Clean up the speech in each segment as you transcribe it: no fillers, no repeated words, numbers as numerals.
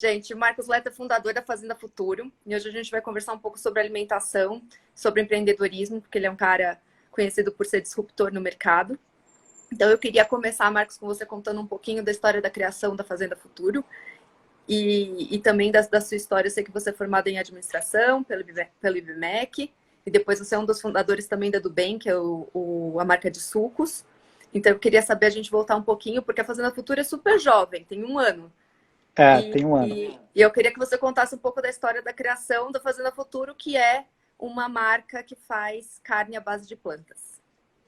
Gente, o Marcos Leto é fundador da Fazenda Futuro e hoje a gente vai conversar um pouco sobre alimentação, sobre empreendedorismo, porque ele é um cara conhecido por ser disruptor no mercado. Então eu queria começar, Marcos, com você contando um pouquinho da história da criação da Fazenda Futuro e também da sua história. Eu sei que você é formado em administração pelo IBMEC e depois você é um dos fundadores também da Dubem, que é a marca de sucos. Então eu queria saber a gente voltar um pouquinho, porque a Fazenda Futuro é super jovem, tem um ano. É, E, tem um ano. e eu queria que você contasse um pouco da história da criação da Fazenda Futuro, que é uma marca que faz carne à base de plantas.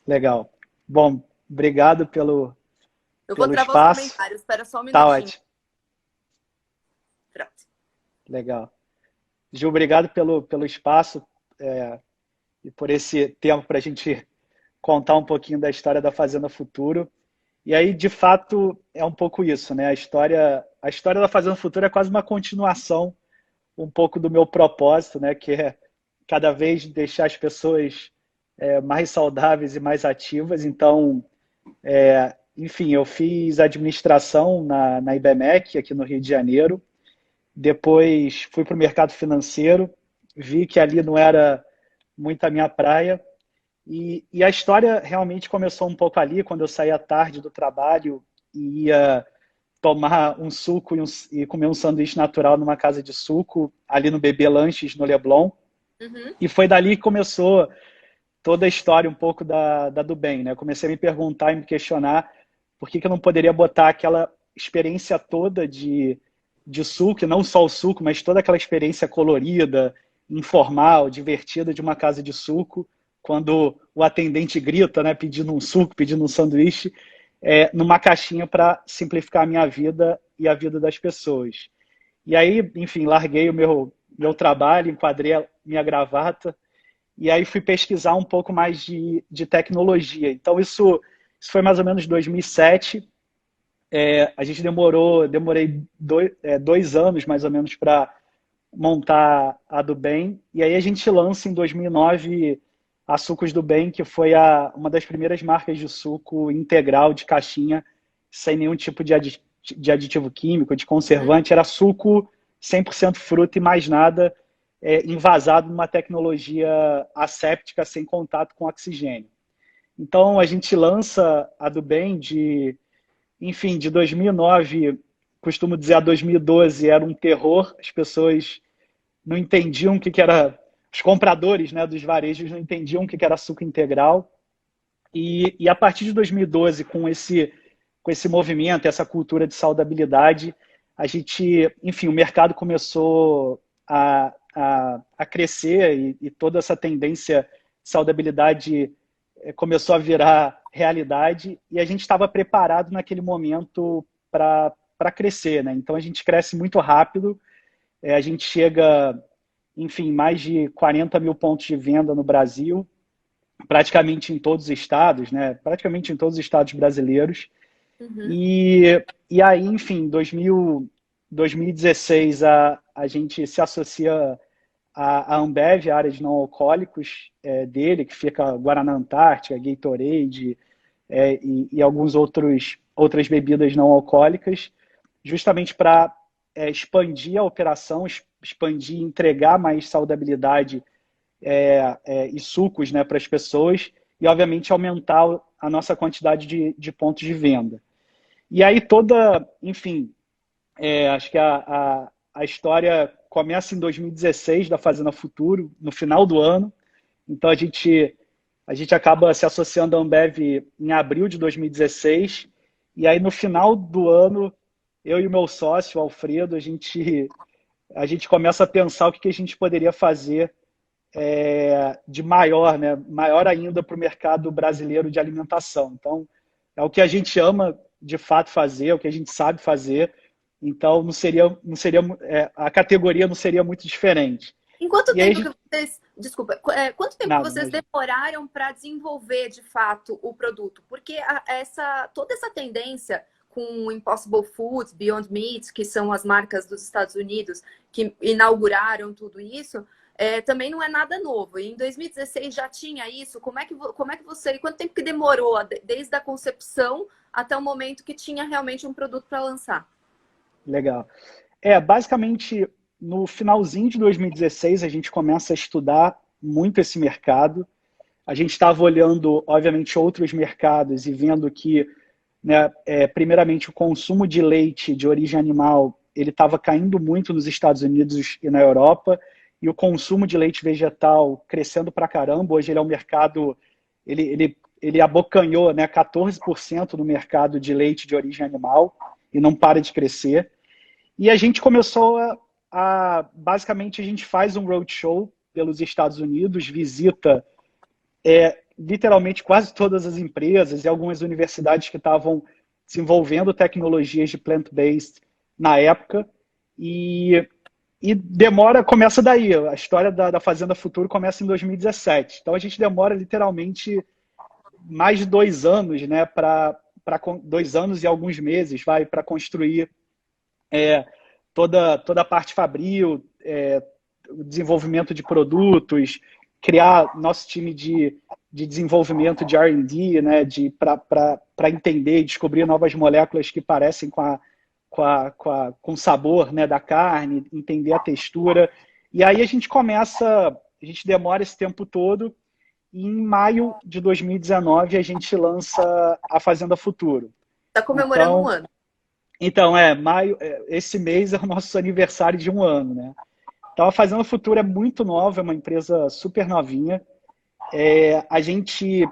Legal. Bom, obrigado Eu vou pelo travar os espaço. comentários, espera só um Tá minutinho. ótimo. Pronto. Legal. Gil, obrigado pelo espaço e por esse tempo para a gente contar um pouquinho da história da Fazenda Futuro. E aí, de fato, é um pouco isso, né? A história da Fazenda Futuro é quase uma continuação um pouco do meu propósito, né? Que é cada vez deixar as pessoas mais saudáveis e mais ativas. Então, enfim, eu fiz administração na IBMEC, aqui no Rio de Janeiro. Depois fui para o mercado financeiro, vi que ali não era muito a minha praia. E a história realmente começou um pouco ali, quando eu saía tarde do trabalho e ia tomar um suco e comer um sanduíche natural numa casa de suco, ali no Bebê Lanches, no Leblon. Uhum. E foi dali que começou toda a história um pouco da do bem, né? Eu comecei a me perguntar e me questionar por que eu não poderia botar aquela experiência toda de suco, e não só o suco, mas toda aquela experiência colorida, informal, divertida de uma casa de suco, quando o atendente grita, né, pedindo um suco, pedindo um sanduíche, numa caixinha para simplificar a minha vida e a vida das pessoas. E aí, enfim, larguei o meu trabalho, enquadrei a minha gravata e aí fui pesquisar um pouco mais de tecnologia. Então, isso foi mais ou menos 2007. A gente demorei 2 anos mais ou menos para montar a do Bem. E aí a gente lança em 2009 a Sucos do Bem, que foi uma das primeiras marcas de suco integral de caixinha, sem nenhum tipo de aditivo químico, de Uhum. conservante. Era suco 100% fruta e mais nada, envasado numa tecnologia asséptica sem contato com oxigênio. Então a gente lança a do Bem enfim, de 2009, costumo dizer a 2012 era um terror, as pessoas não entendiam o que era, os compradores, né, dos varejos não entendiam o que era suco integral. E a partir de 2012, com esse movimento, essa cultura de saudabilidade, a gente, enfim, o mercado começou a crescer e toda essa tendência de saudabilidade começou a virar realidade e a gente estava preparado naquele momento para crescer, né? Então a gente cresce muito rápido, a gente chega, enfim, mais de 40 mil pontos de venda no Brasil, praticamente em todos os estados, né? Praticamente em todos os estados brasileiros. Uhum. E aí, enfim, 2016 a gente se associa à Ambev, a área de não alcoólicos dele, que fica Guaraná Antártica, Gatorade e alguns outras bebidas não alcoólicas, justamente para expandir a operação, expandir, entregar mais saudabilidade e sucos, né, para as pessoas e, obviamente, aumentar a nossa quantidade de pontos de venda. E aí enfim, acho que a história começa em 2016 da Fazenda Futuro, no final do ano. Então a gente acaba se associando à Ambev em abril de 2016. E aí no final do ano, eu e o meu sócio, o Alfredo, a gente começa a pensar o que a gente poderia fazer de maior, né? Maior ainda para o mercado brasileiro de alimentação. Então, é o que a gente ama de fato fazer, é o que a gente sabe fazer. Então, não seria a categoria não seria muito diferente. Em quanto E aí, tempo que vocês, desculpa, quanto tempo que nada, vocês imagina. demoraram para desenvolver de fato o produto? Porque toda essa tendência com Impossible Foods, Beyond Meat, que são as marcas dos Estados Unidos que inauguraram tudo isso, também não é nada novo. E em 2016 já tinha isso. Como é que você, quanto tempo que demorou desde a concepção até o momento que tinha realmente um produto para lançar? Legal. Basicamente, no finalzinho de 2016, a gente começa a estudar muito esse mercado. A gente estava olhando, obviamente, outros mercados e vendo que, né, primeiramente, o consumo de leite de origem animal ele estava caindo muito nos Estados Unidos e na Europa, e o consumo de leite vegetal crescendo pra caramba. Hoje ele é um mercado, ele abocanhou, né, 14% no mercado de leite de origem animal e não para de crescer. E a gente começou basicamente, a gente faz um roadshow pelos Estados Unidos, visita literalmente quase todas as empresas e algumas universidades que estavam desenvolvendo tecnologias de plant-based na época. E começa daí. A história da Fazenda Futuro começa em 2017. Então a gente demora literalmente mais de 2 anos, né, 2 anos e alguns meses, para construir toda a parte fabril, o desenvolvimento de produtos, criar nosso time de desenvolvimento de R&D, né, para entender e descobrir novas moléculas que parecem com o sabor, né, da carne, entender a textura. E aí a gente demora esse tempo todo, e em maio de 2019 a gente lança a Fazenda Futuro. Está comemorando um ano. Então, maio, esse mês é o nosso aniversário de 1 ano, né? Então, a Fazenda Futuro é muito nova, é uma empresa super novinha. A gente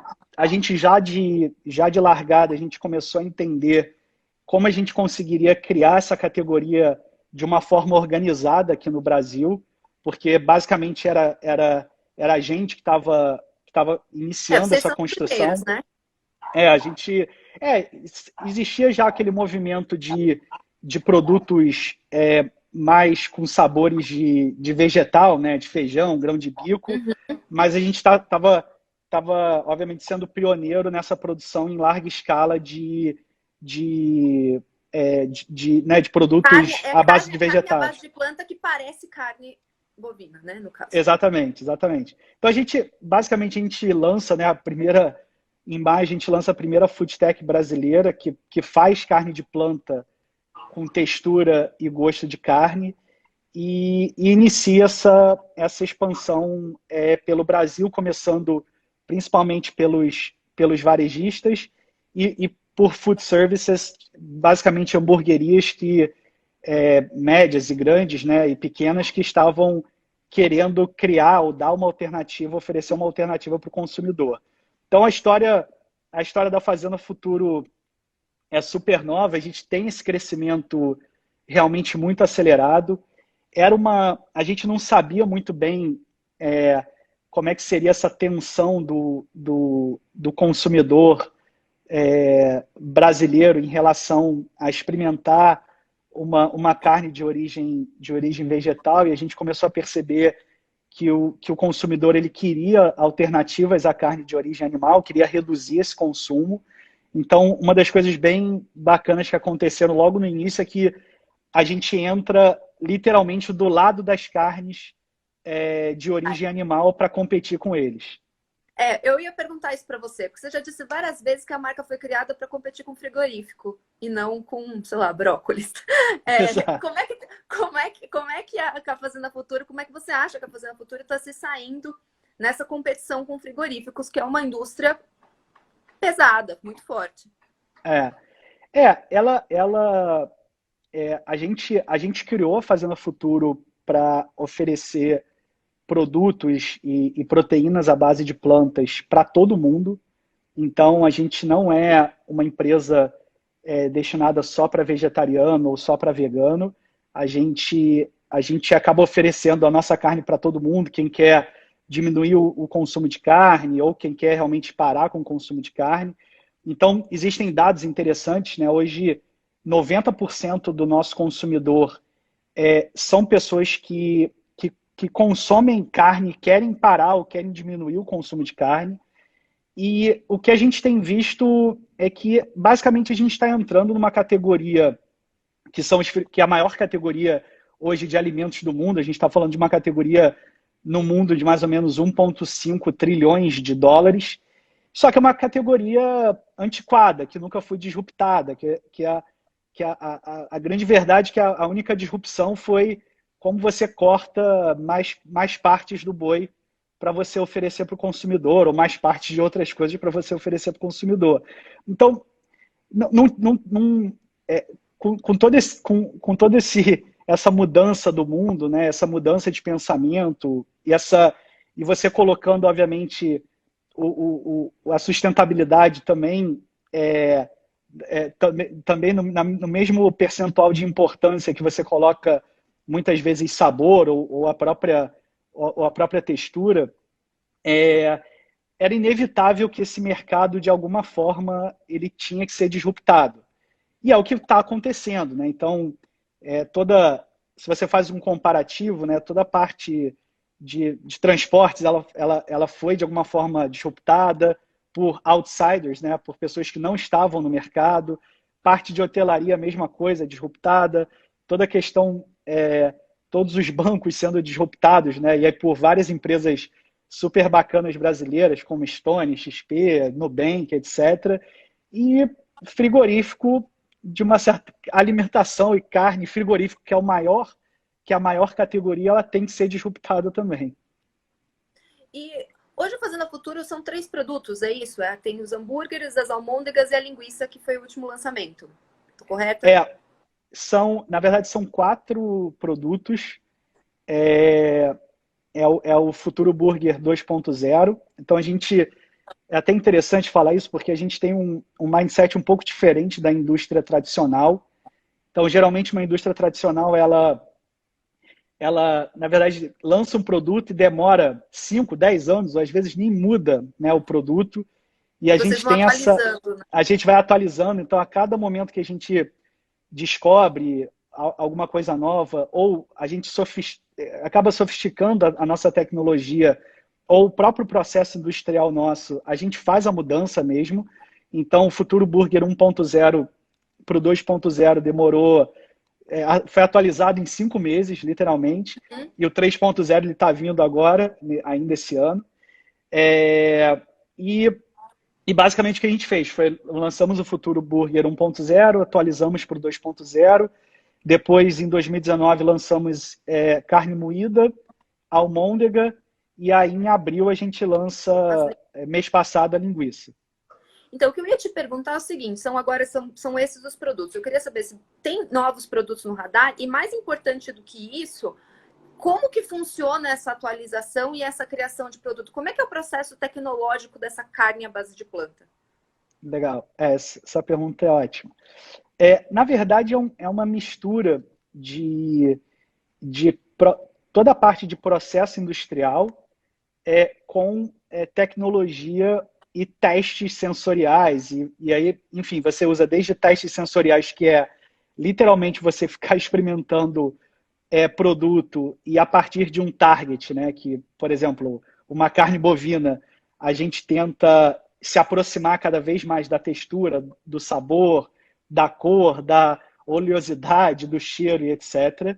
já de largada, a gente começou a entender como a gente conseguiria criar essa categoria de uma forma organizada aqui no Brasil, porque basicamente era a gente que estava iniciando essa construção. Né? Existia já aquele movimento de produtos mais com sabores de vegetal, né, de feijão, grão de bico, mas a gente estava obviamente sendo pioneiro nessa produção em larga escala de produtos à base de vegetais. Carne à base de planta que parece carne bovina, né, no caso. Exatamente. Então basicamente a gente lança, né, em maio a gente lança a primeira food tech brasileira que faz carne de planta com textura e gosto de carne, e inicia essa expansão pelo Brasil, começando principalmente pelos varejistas e por food services, basicamente hamburguerias médias e grandes, né, e pequenas, que estavam querendo criar ou dar uma alternativa, oferecer uma alternativa para o consumidor. Então a história da Fazenda Futuro é super nova, a gente tem esse crescimento realmente muito acelerado. A gente não sabia muito bem como é que seria essa tensão do consumidor brasileiro em relação a experimentar uma carne de origem vegetal, e a gente começou a perceber que o consumidor ele queria alternativas à carne de origem animal, queria reduzir esse consumo. Então, uma das coisas bem bacanas que aconteceram logo no início é que a gente entra literalmente do lado das carnes de origem animal para competir com eles. Eu ia perguntar isso para você, porque você já disse várias vezes que a marca foi criada para competir com frigorífico e não com, sei lá, brócolis. Como é que a Fazenda Futuro, como é que você acha que a Fazenda Futuro está se saindo nessa competição com frigoríficos, que é uma indústria pesada, muito forte? A gente criou a Fazenda Futuro para oferecer produtos e proteínas à base de plantas para todo mundo. Então, a gente não é uma empresa destinada só para vegetariano ou só para vegano. A gente acaba oferecendo a nossa carne para todo mundo, quem quer diminuir o consumo de carne ou quem quer realmente parar com o consumo de carne. Então, existem dados interessantes, né? Hoje, 90% do nosso consumidor são pessoas que consomem carne, querem parar ou querem diminuir o consumo de carne. E o que a gente tem visto é que, basicamente, a gente está entrando numa categoria que é a maior categoria hoje de alimentos do mundo. A gente está falando de uma categoria no mundo de mais ou menos 1,5 trilhões de dólares. Só que é uma categoria antiquada, que nunca foi disruptada, que a grande verdade é que a única disrupção foi como você corta mais partes do boi para você oferecer para o consumidor, ou mais partes de outras coisas para você oferecer para o consumidor. Então, com todo essa mudança do mundo, né, essa mudança de pensamento, e você colocando, obviamente, a sustentabilidade também também no mesmo percentual de importância que você coloca muitas vezes sabor ou a própria textura, era inevitável que esse mercado, de alguma forma, ele tinha que ser disruptado. E é o que está acontecendo, né? Então, se você faz um comparativo, né, toda a parte de transportes, ela foi, de alguma forma, disruptada por outsiders, né, por pessoas que não estavam no mercado. Parte de hotelaria, a mesma coisa, disruptada. Toda a questão, todos os bancos sendo disruptados, né, e aí por várias empresas super bacanas brasileiras, como Stone, XP, Nubank, etc. E frigorífico, de uma certa alimentação e carne, frigorífico, que é a maior categoria, ela tem que ser disruptada também. E hoje a Fazenda Futuro são 3 produtos, é isso? Tem os hambúrgueres, as almôndegas e a linguiça, que foi o último lançamento. Tô correta? Na verdade, são 4 produtos. É o Futuro Burger 2.0. Então, é até interessante falar isso, porque a gente tem um mindset um pouco diferente da indústria tradicional. Então, geralmente, uma indústria tradicional, ela, na verdade, lança um produto e demora 5, 10 anos, ou às vezes nem muda, né, o produto. E a gente tem né? A gente vai atualizando, então, a cada momento que a gente descobre alguma coisa nova, ou a gente acaba sofisticando a nossa tecnologia, ou o próprio processo industrial nosso, a gente faz a mudança mesmo. Então, o Futuro Burger 1.0 para o 2.0 demorou, foi atualizado em 5 meses, literalmente, e o 3.0 ele está vindo agora, ainda esse ano. E basicamente o que a gente fez foi, lançamos o Futuro Burger 1.0, atualizamos para o 2.0, depois em 2019 lançamos carne moída, almôndega, e aí em abril a gente lança, mês passado, a linguiça. Então, o que eu ia te perguntar é o seguinte, são esses os produtos. Eu queria saber se tem novos produtos no radar, e mais importante do que isso, como que funciona essa atualização e essa criação de produto? Como é que é o processo tecnológico dessa carne à base de planta? Legal, essa pergunta é ótima. Na verdade, é uma mistura de toda a parte de processo industrial com tecnologia e testes sensoriais. E aí, enfim, você usa desde testes sensoriais, que é literalmente você ficar experimentando produto e a partir de um target, né? Que, por exemplo, uma carne bovina, a gente tenta se aproximar cada vez mais da textura, do sabor, da cor, da oleosidade, do cheiro e etc.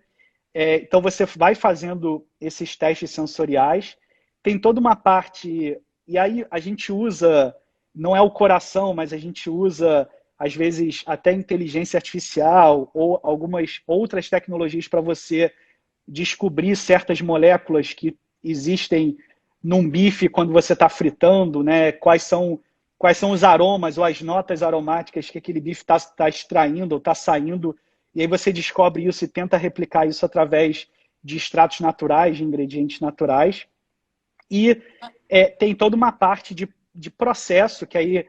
Então você vai fazendo esses testes sensoriais. Tem toda uma parte, e aí a gente usa, não é o coração, mas a gente usa às vezes até inteligência artificial ou algumas outras tecnologias para você descobrir certas moléculas que existem num bife quando você está fritando, né? Quais são os aromas ou as notas aromáticas que aquele bife está extraindo ou está saindo, e aí você descobre isso e tenta replicar isso através de extratos naturais, de ingredientes naturais. E tem toda uma parte de processo, que aí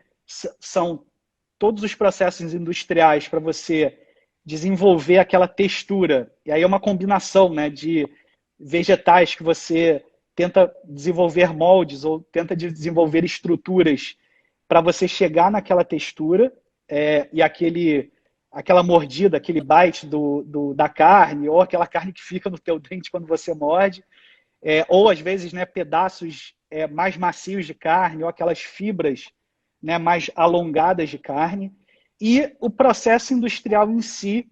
são todos os processos industriais para você desenvolver aquela textura. E aí é uma combinação, né, de vegetais que você tenta desenvolver moldes ou tenta desenvolver estruturas para você chegar naquela textura e aquela mordida, aquele bite da carne, ou aquela carne que fica no teu dente quando você morde, ou às vezes, né, pedaços mais macios de carne, ou aquelas fibras, né, mais alongadas de carne, e o processo industrial em si,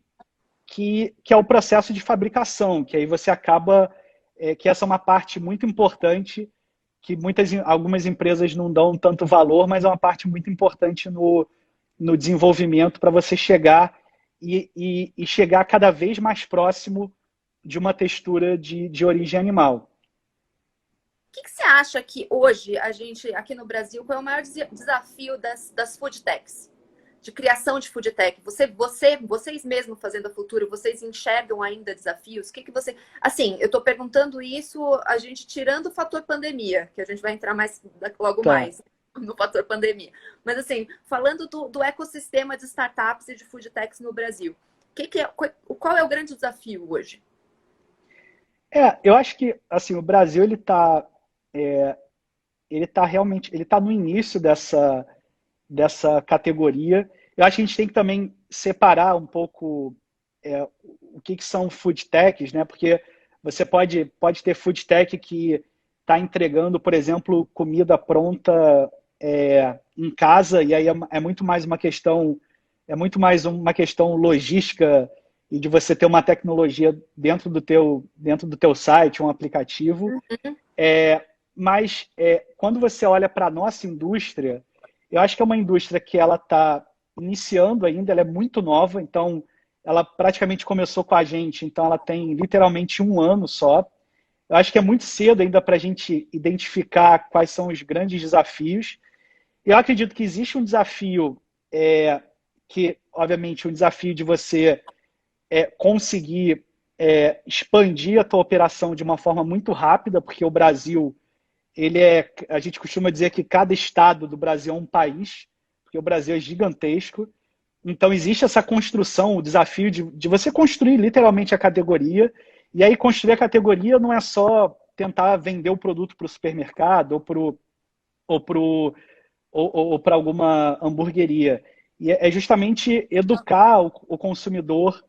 que é o processo de fabricação, que aí você acaba, que essa é uma parte muito importante, que algumas empresas não dão tanto valor, mas é uma parte muito importante no desenvolvimento para você chegar e chegar cada vez mais próximo de uma textura de origem animal. O que você acha que hoje a gente, aqui no Brasil, qual é o maior desafio das food techs? De criação de food tech? Vocês mesmos fazendo a Futuro, vocês enxergam ainda desafios? O que você... Assim, eu estou perguntando isso, a gente tirando o fator pandemia, que a gente vai entrar logo mais no fator pandemia. Mas assim, falando do ecossistema de startups e de food techs no Brasil, qual é o grande desafio hoje? Eu acho que assim, o Brasil ele tá realmente, ele tá no início dessa categoria. Eu acho que a gente tem que também separar um pouco o que são food techs, né? Porque você pode ter food tech que está entregando, por exemplo, comida pronta em casa, e aí é muito mais uma questão logística e de você ter uma tecnologia dentro do teu site, um aplicativo. Mas quando você olha para a nossa indústria, eu acho que é uma indústria que ela está iniciando ainda, ela é muito nova, então ela praticamente começou com a gente, então ela tem literalmente 1 ano só. Eu acho que é muito cedo ainda para a gente identificar quais são os grandes desafios. Eu acredito que existe um desafio, obviamente, um desafio de você conseguir expandir a tua operação de uma forma muito rápida, porque o Brasil, a gente costuma dizer que cada estado do Brasil é um país, porque o Brasil é gigantesco. Então existe essa construção, o desafio de você construir literalmente a categoria, e aí construir a categoria não é só tentar vender o produto para o supermercado ou para alguma hamburgueria. E é justamente educar o consumidor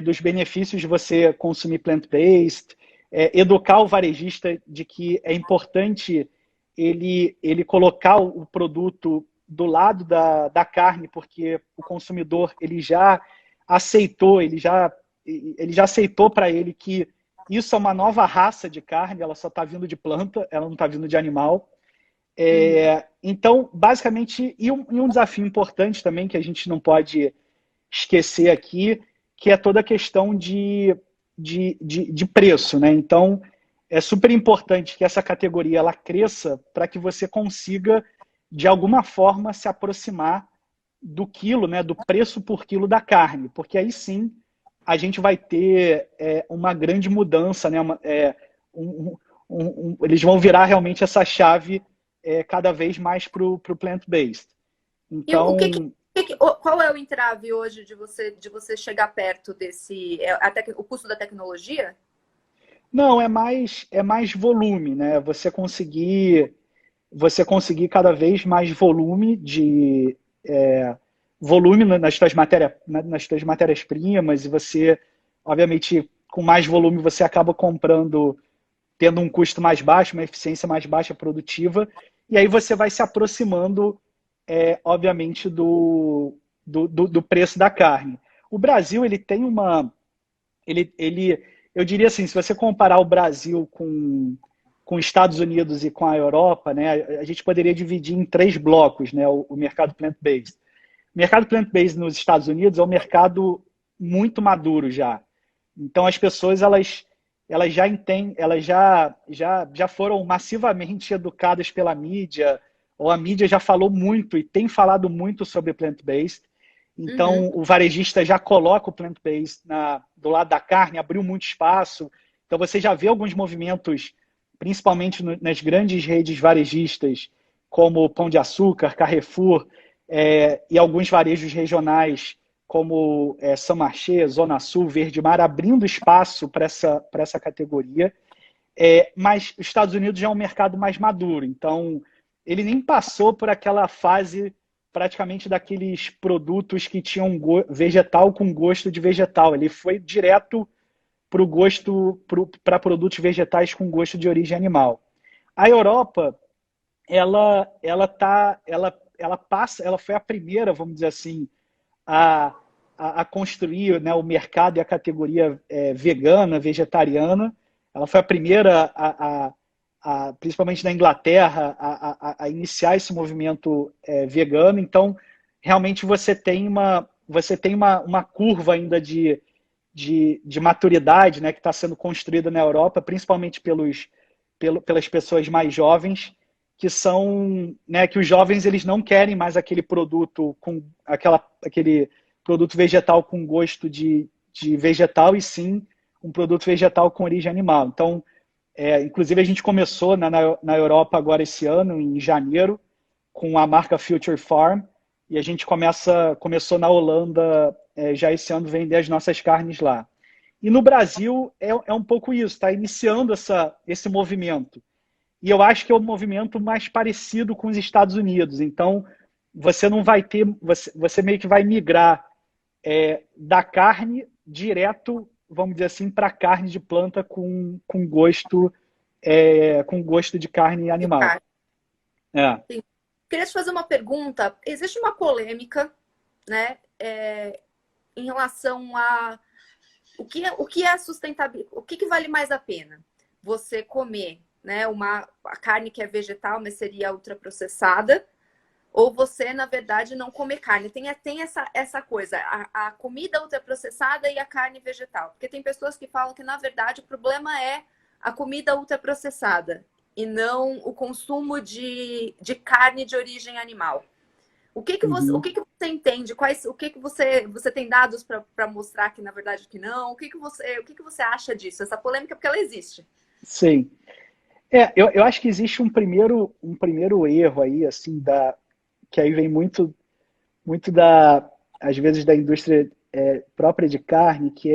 dos benefícios de você consumir plant-based, educar o varejista de que é importante ele colocar o produto do lado da carne, porque o consumidor ele já aceitou, ele já aceitou para ele que isso é uma nova raça de carne, ela só está vindo de planta, ela não está vindo de animal. Então, basicamente, e um desafio importante também que a gente não pode esquecer aqui, que é toda a questão de preço, né? Então, é super importante que essa categoria ela cresça para que você consiga, de alguma forma, se aproximar do quilo, né? Do preço por quilo da carne, porque aí sim a gente vai ter uma grande mudança, né? Eles vão virar realmente essa chave cada vez mais para o plant-based. Então, qual é o entrave hoje de você chegar perto desse... o custo da tecnologia? Não, é mais volume, né? Você conseguir cada vez mais volume nas tuas matérias-primas, e você, obviamente, com mais volume, você acaba tendo um custo mais baixo, uma eficiência mais baixa produtiva, e aí você vai se aproximando, obviamente, do preço da carne. O Brasil, ele tem eu diria assim, se você comparar o Brasil com Estados Unidos e com a Europa, né, a gente poderia dividir em 3 blocos, né, o mercado plant-based. O mercado plant-based nos Estados Unidos é um mercado muito maduro já. Então as pessoas elas já entendem, elas já foram massivamente educadas pela mídia, ou a mídia já falou muito e tem falado muito sobre plant-based. Então, o varejista já coloca o plant-based do lado da carne, abriu muito espaço. Então, você já vê alguns movimentos, principalmente nas grandes redes varejistas, como Pão de Açúcar, Carrefour, e alguns varejos regionais, como São Marché, Zona Sul, Verde Mar, abrindo espaço para essa categoria. Mas os Estados Unidos já é um mercado mais maduro. Então, ele nem passou por aquela fase praticamente daqueles produtos que tinham vegetal com gosto de vegetal. Ele foi direto para produtos vegetais com gosto de origem animal. A Europa, ela foi a primeira, vamos dizer assim, a construir, né, o mercado e a categoria vegana, vegetariana. Ela foi a primeira principalmente na Inglaterra, a iniciar esse movimento vegano. Então, realmente você tem você tem uma curva ainda de maturidade, né, que está sendo construída na Europa, principalmente pelas pessoas mais jovens, que são, né, que os jovens eles não querem mais aquele produto com aquele produto vegetal com gosto de vegetal, e sim um produto vegetal com origem animal. Então, inclusive a gente começou na Europa agora esse ano, em janeiro, com a marca Future Farm, e a gente começou na Holanda já esse ano vender as nossas carnes lá. E no Brasil é um pouco isso, está iniciando esse movimento. E eu acho que é um movimento mais parecido com os Estados Unidos. Então, você não vai ter, você meio que vai migrar da carne direto, vamos dizer assim, para carne de planta com gosto de carne De animal. carne. É. Sim. Queria te fazer uma pergunta. Existe uma polêmica, né, em relação a o que é sustentável, o que vale mais a pena? Você comer, né, a carne que é vegetal, mas seria ultraprocessada, ou você, na verdade, não comer carne. Tem essa coisa, a comida ultraprocessada e a carne vegetal. Porque tem pessoas que falam que, na verdade, o problema é a comida ultraprocessada e não o consumo de carne de origem animal. O que você entende? O que você tem dados para mostrar que, na verdade, que não? O que você acha disso? Essa polêmica, porque ela existe. Sim. Eu acho que existe um primeiro erro aí, assim, que aí vem muito às vezes, da indústria própria de carne, que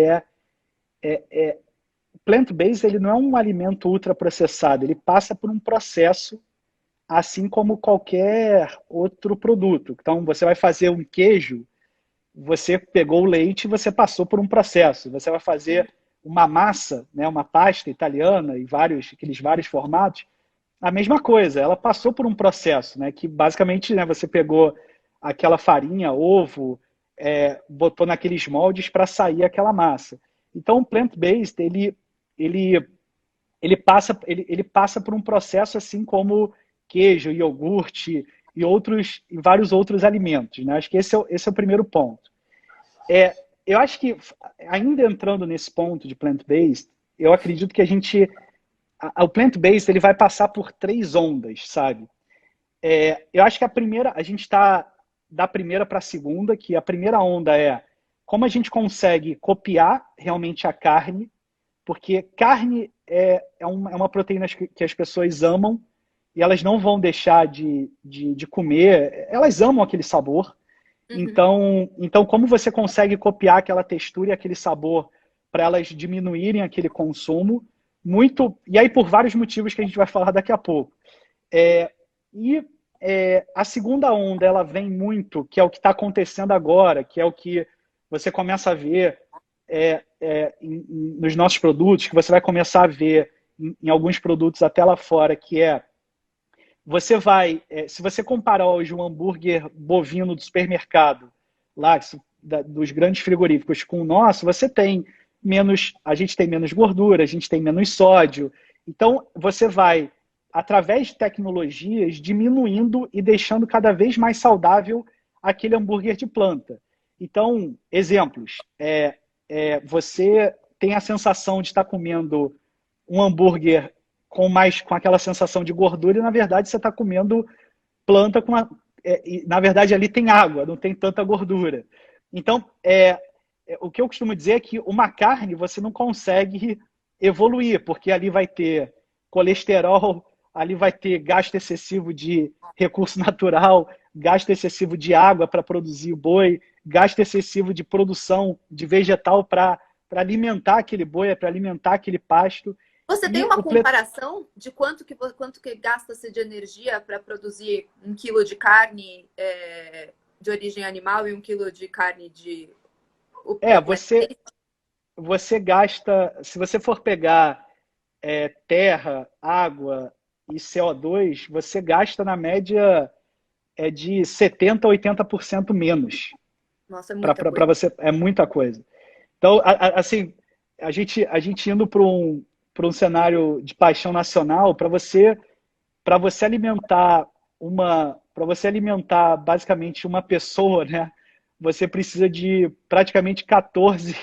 plant-based ele não é um alimento ultraprocessado, ele passa por um processo assim como qualquer outro produto. Então, você vai fazer um queijo, você pegou o leite e você passou por um processo. Você vai fazer uma massa, né, uma pasta italiana e aqueles vários formatos, a mesma coisa, ela passou por um processo, né, que basicamente, né, você pegou aquela farinha, ovo, botou naqueles moldes para sair aquela massa. Então, o plant-based, ele passa por um processo assim como queijo, iogurte e vários outros alimentos, né? Acho que esse é o primeiro ponto. Eu acho que, ainda entrando nesse ponto de plant-based, eu acredito que o plant-based ele vai passar por 3 ondas, sabe? Eu acho que a gente está da primeira para a segunda, que a primeira onda é como a gente consegue copiar realmente a carne, porque carne é uma proteína que as pessoas amam e elas não vão deixar de comer, elas amam aquele sabor. Então, como você consegue copiar aquela textura e aquele sabor para elas diminuírem aquele consumo? E aí por vários motivos que a gente vai falar daqui a pouco. A segunda onda, ela vem muito, que é o que está acontecendo agora, que é o que você começa a ver nos nossos produtos, que você vai começar a ver em alguns produtos até lá fora, que se você comparar hoje um hambúrguer bovino do supermercado, lá dos grandes frigoríficos, com o nosso, a gente tem menos gordura, a gente tem menos sódio. Então, você vai, através de tecnologias, diminuindo e deixando cada vez mais saudável aquele hambúrguer de planta. Então, exemplos. Você tem a sensação de estar comendo um hambúrguer com aquela sensação de gordura e, na verdade, você está comendo planta na verdade, ali tem água, não tem tanta gordura. Então, o que eu costumo dizer é que uma carne você não consegue evoluir, porque ali vai ter colesterol, ali vai ter gasto excessivo de recurso natural, gasto excessivo de água para produzir o boi, gasto excessivo de produção de vegetal para alimentar aquele boi, para alimentar aquele pasto. Você tem uma comparação de quanto que gasta-se de energia para produzir 1 quilo de carne de origem animal e 1 quilo de carne de... Você gasta, se você for pegar terra, água e CO2, você gasta na média de 70% a 80% menos. Nossa, é muita coisa. Você, é muita coisa. Então, assim, a gente indo para um cenário de paixão nacional, para você alimentar basicamente uma pessoa, né? você precisa de praticamente 14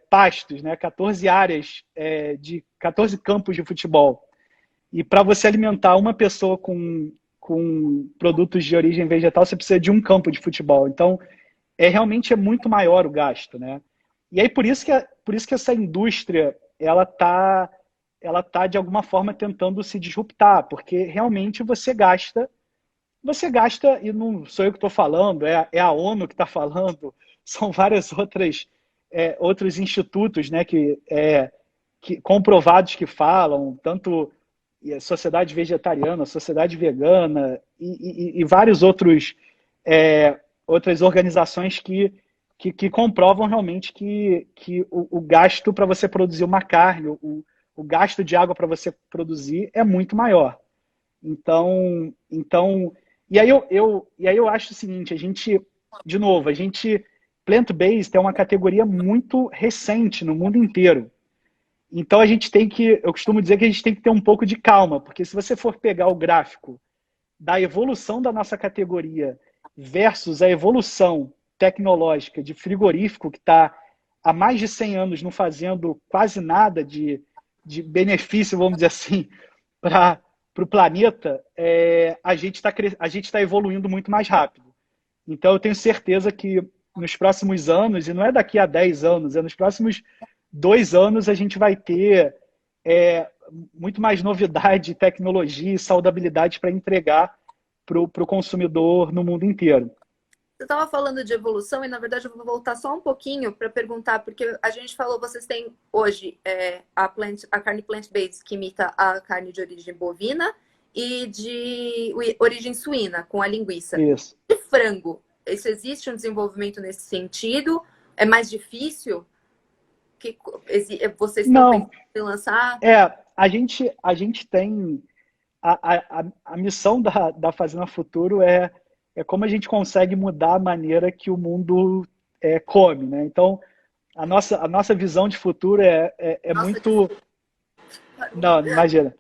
pastos, né? 14 áreas, 14 campos de futebol. E para você alimentar uma pessoa com produtos de origem vegetal, você precisa de um campo de futebol. Então, realmente é muito maior o gasto, né? E aí, por isso que essa indústria, ela tá, de alguma forma, tentando se disruptar, porque realmente e não sou eu que estou falando, é a ONU que está falando, são várias outros institutos, né, que comprovados que falam, tanto a Sociedade Vegetariana, a Sociedade Vegana e vários outras organizações que comprovam realmente que o gasto para você produzir uma carne, o gasto de água para você produzir é muito maior. Então, e aí eu acho o seguinte, de novo, plant-based é uma categoria muito recente no mundo inteiro. Então eu costumo dizer que a gente tem que ter um pouco de calma, porque se você for pegar o gráfico da evolução da nossa categoria versus a evolução tecnológica de frigorífico, que está há mais de 100 anos não fazendo quase nada de benefício, vamos dizer assim, para o planeta, a gente está evoluindo muito mais rápido. Então, eu tenho certeza que nos próximos anos, e não é daqui a 10 anos, é nos próximos 2 anos, a gente vai ter muito mais novidade, tecnologia e saudabilidade para entregar para o consumidor no mundo inteiro. Você estava falando de evolução e, na verdade, eu vou voltar só um pouquinho para perguntar, porque a gente falou, vocês têm hoje a carne plant-based que imita a carne de origem bovina e de origem suína, com a linguiça. Isso. E frango? Isso existe um desenvolvimento nesse sentido? É mais difícil? Vocês estão pensando em lançar? A gente tem... A missão da Fazenda Futuro é como a gente consegue mudar a maneira que o mundo come, né? Então, a nossa visão de futuro é muito... Não, imagina.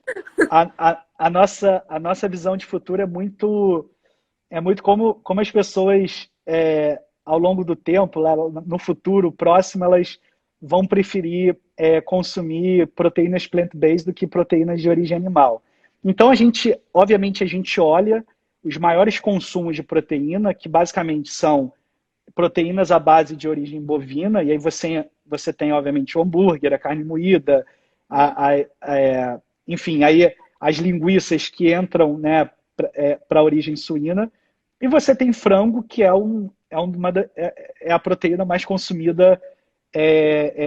A nossa visão de futuro é muito como as pessoas, ao longo do tempo, lá no futuro próximo, elas vão preferir consumir proteínas plant-based do que proteínas de origem animal. Então, obviamente, a gente olha os maiores consumos de proteína, que basicamente são proteínas à base de origem bovina, e aí você tem, obviamente, o hambúrguer, a carne moída, enfim, aí as linguiças que entram, né, para a origem suína, e você tem frango, que é a proteína mais consumida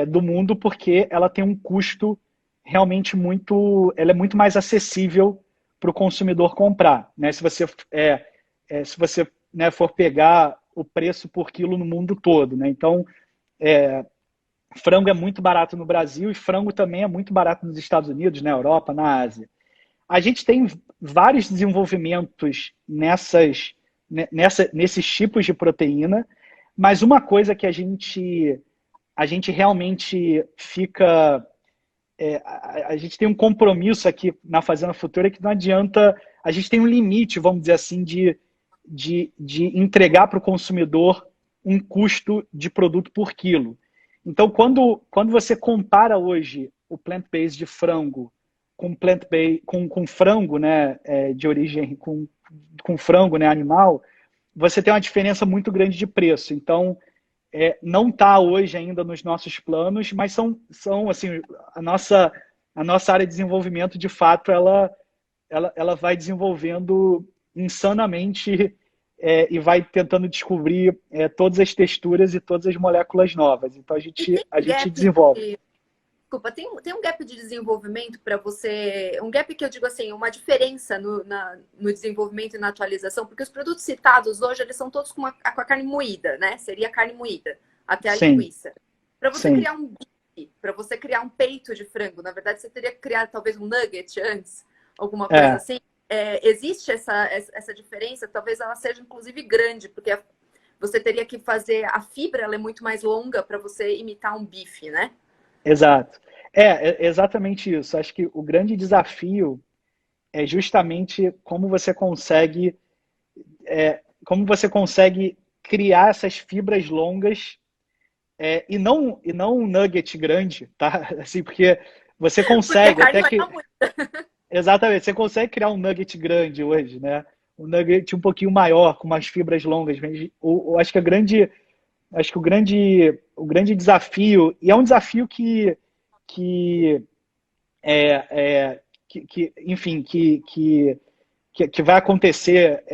do mundo, porque ela tem um custo realmente ela é muito mais acessível para o consumidor comprar, né? Se você né, for pegar o preço por quilo no mundo todo, né? Então, frango é muito barato no Brasil e frango também é muito barato nos Estados Unidos, na Europa, na Ásia. A gente tem vários desenvolvimentos nesses tipos de proteína, mas uma coisa que a gente realmente fica... a gente tem um compromisso aqui na Fazenda Futura que não adianta... A gente tem um limite, vamos dizer assim, de entregar para o consumidor um custo de produto por quilo. Então, quando você compara hoje o plant-based de frango com frango, né, de origem, com frango, né, animal, você tem uma diferença muito grande de preço. Então, não está hoje ainda nos nossos planos, mas são assim, a nossa área de desenvolvimento, de fato, ela vai desenvolvendo insanamente e vai tentando descobrir todas as texturas e todas as moléculas novas. Então, a gente desenvolve. Desculpa, tem um gap de desenvolvimento para você... Um gap que eu digo assim, uma diferença no desenvolvimento e na atualização, porque os produtos citados hoje, eles são todos com a carne moída, né? Seria a carne moída, até a linguiça. Para você criar um bife, para você criar um peito de frango, na verdade, você teria que criar talvez um nugget antes, alguma coisa assim. Existe essa diferença, talvez ela seja inclusive grande, porque você teria que fazer... A fibra, ela é muito mais longa para você imitar um bife, né? Exato. Exatamente isso. Acho que o grande desafio é justamente como você consegue como você consegue criar essas fibras longas e não um nugget grande, tá? Assim, porque você Porque a consegue carne até vai que dar muito. exatamente, você consegue criar um nugget grande hoje, né? Um nugget um pouquinho maior, com umas fibras longas. Mas acho que acho que o grande desafio, e é um desafio que, enfim, que vai acontecer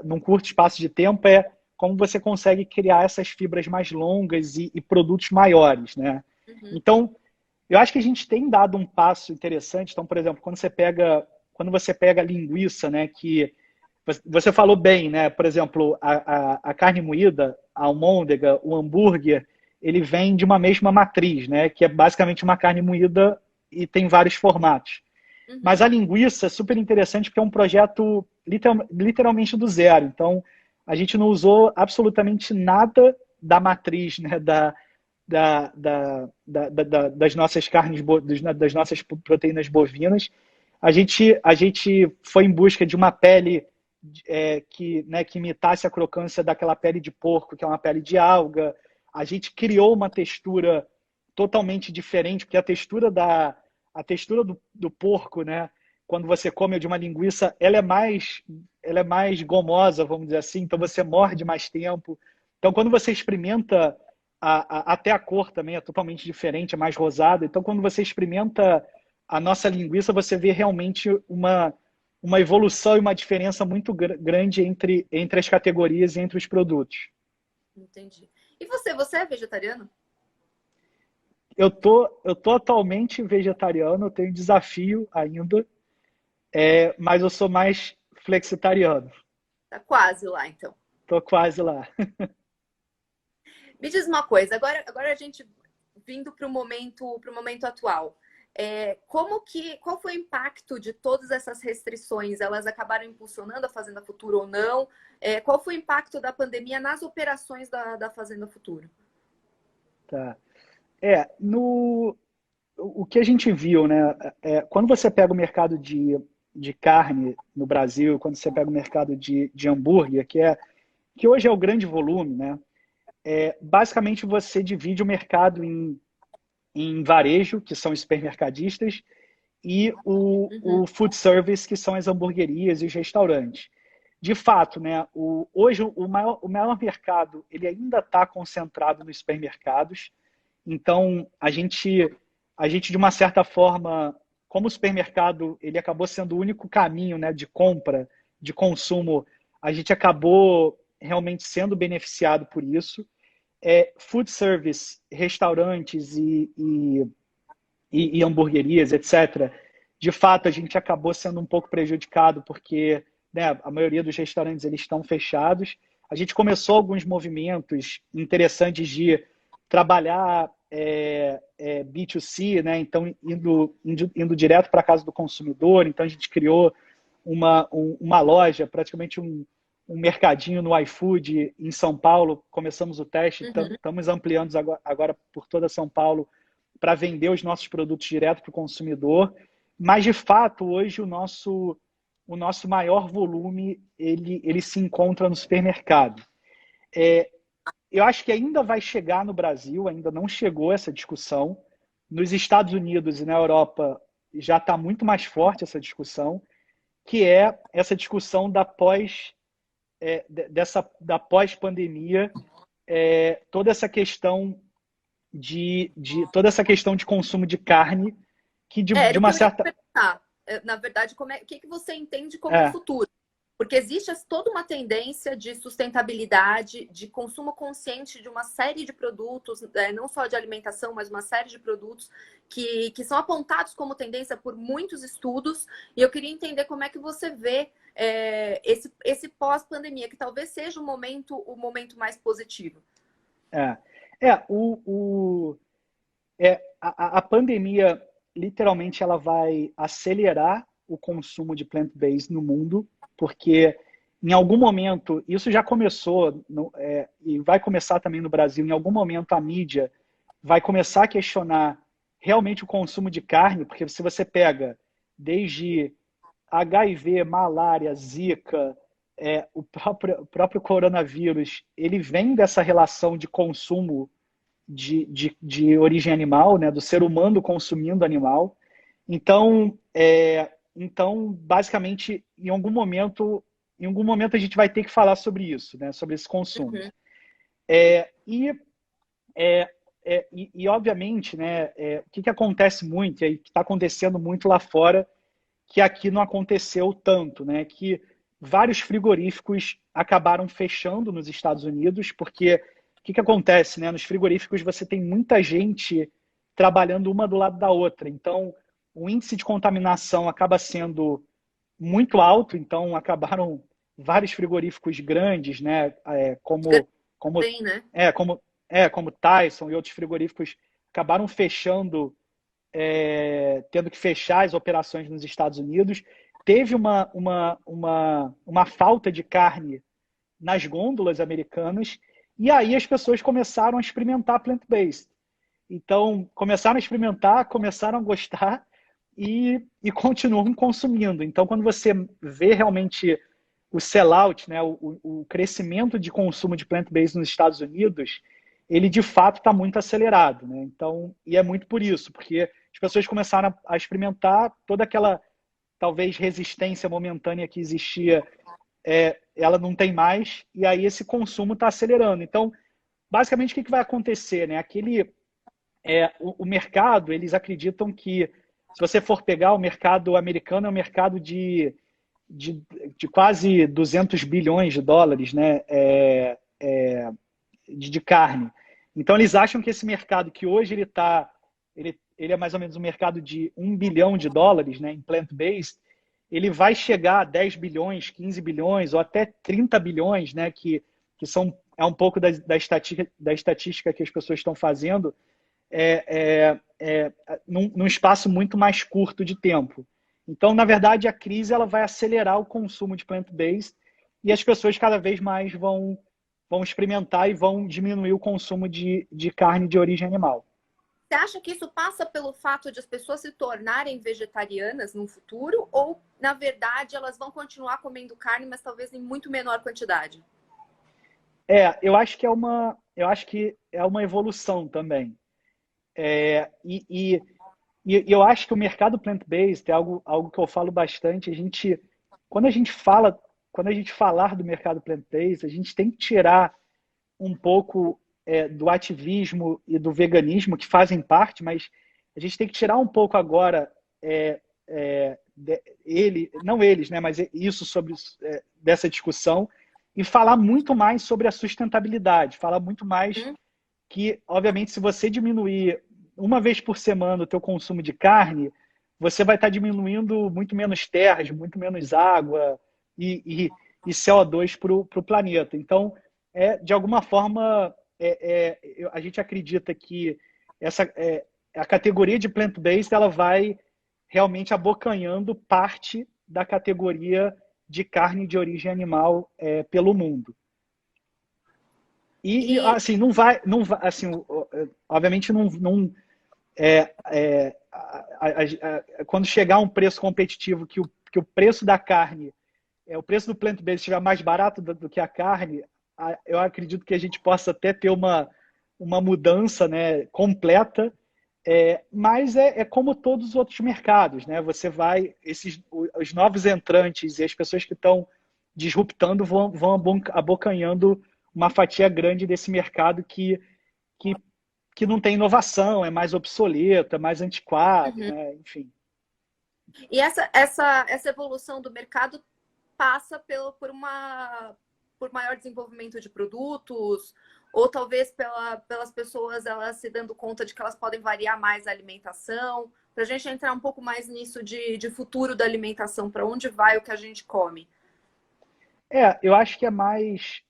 num curto espaço de tempo é como você consegue criar essas fibras mais longas e produtos maiores, né? Uhum, Então, eu acho que a gente tem dado um passo interessante. Então, por exemplo, quando você pega a linguiça, né, que você falou bem, né? Por exemplo, a carne moída, a almôndega, o hambúrguer, ele vem de uma mesma matriz, né? Que é basicamente uma carne moída e tem vários formatos. Mas uhum. a linguiça é super interessante porque é um projeto literalmente do zero. Então, a gente não usou absolutamente nada da matriz, né, das nossas carnes, das nossas proteínas bovinas. A gente foi em busca de uma pele que imitasse a crocância daquela pele de porco, que é uma pele de alga. A gente criou uma textura totalmente diferente, porque a textura do porco, né? Quando você come de uma linguiça, ela é mais gomosa, vamos dizer assim, então você morde mais tempo. Então, quando você experimenta, até a cor também é totalmente diferente, é mais rosada. Então, quando você experimenta a nossa linguiça, você vê realmente uma evolução e uma diferença muito grande entre as categorias e entre os produtos. Entendi. E você é vegetariano? Eu tô atualmente vegetariano, eu tenho desafio ainda, mas eu sou mais flexitariano. Tá quase lá, então. Tô quase lá. Me diz uma coisa, agora a gente vindo para o momento atual. Qual foi o impacto de todas essas restrições? Elas acabaram impulsionando a Fazenda Futuro ou não? Qual foi o impacto da pandemia nas operações da Fazenda Futuro? Tá. No, o que a gente viu, né? Quando você pega o mercado de carne no Brasil, quando você pega o mercado de hambúrguer, que hoje é o grande volume, né? Basicamente você divide o mercado em varejo, que são os supermercadistas, e Uhum, o food service, que são as hamburguerias e os restaurantes. De fato, né, hoje o maior mercado ele ainda está concentrado nos supermercados. Então, a gente, de uma certa forma, como o supermercado ele acabou sendo o único caminho, né, de compra, de consumo, a gente acabou realmente sendo beneficiado por isso. Food service, restaurantes e hamburguerias, etc., de fato, a gente acabou sendo um pouco prejudicado porque, né, a maioria dos restaurantes eles estão fechados. A gente começou alguns movimentos interessantes de trabalhar B2C, né? Então indo direto para a casa do consumidor. Então a gente criou uma loja, praticamente um mercadinho no iFood em São Paulo. Começamos o teste, uhum. estamos ampliando agora por toda São Paulo para vender os nossos produtos direto para o consumidor. Mas, de fato, hoje o nosso maior volume ele se encontra no supermercado. Eu acho que ainda vai chegar no Brasil, ainda não chegou essa discussão. Nos Estados Unidos e na Europa já está muito mais forte essa discussão, que é essa discussão da pós-pandemia, toda essa questão toda essa questão de consumo de carne, que de Era o que uma eu ia te certa. perguntar. Na verdade, o que você entende como É, futuro? Porque existe toda uma tendência de sustentabilidade, de consumo consciente de uma série de produtos, não só de alimentação, mas uma série de produtos que são apontados como tendência por muitos estudos. E eu queria entender como é que você vê esse pós-pandemia, que talvez seja o momento mais positivo. é, é, a pandemia, literalmente, ela vai acelerar o consumo de plant-based no mundo, porque em algum momento, isso já começou, e vai começar também no Brasil, em algum momento a mídia vai começar a questionar realmente o consumo de carne, porque se você pega desde HIV, malária, zika, o próprio coronavírus, ele vem dessa relação de consumo de origem animal, né, do ser humano consumindo animal. Então, basicamente, em algum momento a gente vai ter que falar sobre isso, né, sobre esse consumo. Uhum. É, e, obviamente, né, o que acontece muito, e que está acontecendo muito lá fora, que aqui não aconteceu tanto, né, que vários frigoríficos acabaram fechando nos Estados Unidos, porque o que acontece, né, nos frigoríficos você tem muita gente trabalhando uma do lado da outra, então o índice de contaminação acaba sendo muito alto, então acabaram vários frigoríficos grandes, né, como, Tem, né? como Tyson e outros frigoríficos acabaram fechando, tendo que fechar as operações nos Estados Unidos. Teve uma falta de carne nas gôndolas americanas, e aí as pessoas começaram a experimentar plant-based. Então, começaram a experimentar, começaram a gostar e continuam consumindo. Então, quando você vê realmente o sellout, né, o crescimento de consumo de plant-based nos Estados Unidos, ele de fato está muito acelerado. Né? Então, e é muito por isso, porque as pessoas começaram a experimentar toda aquela, talvez, resistência momentânea que existia, ela não tem mais, e aí esse consumo está acelerando. Então, basicamente, o que vai acontecer? Né? O mercado, eles acreditam que, se você for pegar o mercado americano, é um mercado de, de quase 200 bilhões de dólares, né, de carne. Então, eles acham que esse mercado, que hoje ele é mais ou menos um mercado de 1 bilhão de dólares, né, em plant-based, ele vai chegar a 10 bilhões, 15 bilhões ou até 30 bilhões, né, é um pouco da estatística que as pessoas estão fazendo, num espaço muito mais curto de tempo. Então, na verdade, a crise ela vai acelerar o consumo de plant-based e as pessoas cada vez mais vão experimentar e vão diminuir o consumo de carne de origem animal. Você acha que isso passa pelo fato de as pessoas se tornarem vegetarianas no futuro? Ou, na verdade, elas vão continuar comendo carne, mas talvez em muito menor quantidade? Eu acho que é uma evolução também. E eu acho que o mercado plant-based é algo que eu falo bastante. Quando a gente fala, quando a gente falar do mercado plant-based, a gente tem que tirar um pouco do ativismo e do veganismo, que fazem parte, mas a gente tem que tirar um pouco agora, não eles, né, mas isso sobre dessa discussão, e falar muito mais sobre a sustentabilidade, falar muito mais que, obviamente, se você diminuir uma vez por semana o teu consumo de carne, você vai estar diminuindo muito menos terras, muito menos água e CO2 para o planeta. Então, de alguma forma, a gente acredita que a categoria de plant-based ela vai realmente abocanhando parte da categoria de carne de origem animal pelo mundo. E E assim, não vai assim, obviamente quando chegar a um preço competitivo que o preço da carne, o preço do plant-based estiver mais barato do que a carne, eu acredito que a gente possa até ter uma mudança, né, completa, mas é como todos os outros mercados, né? Os novos entrantes e as pessoas que estão disruptando vão abocanhando uma fatia grande desse mercado que, que não tem inovação, é mais obsoleto, é mais antiquado, uhum. né? Enfim. E essa evolução do mercado passa por maior desenvolvimento de produtos, ou talvez pelas pessoas elas se dando conta de que elas podem variar mais a alimentação, para a gente entrar um pouco mais nisso de futuro da alimentação, para onde vai o que a gente come. Eu acho que é mais.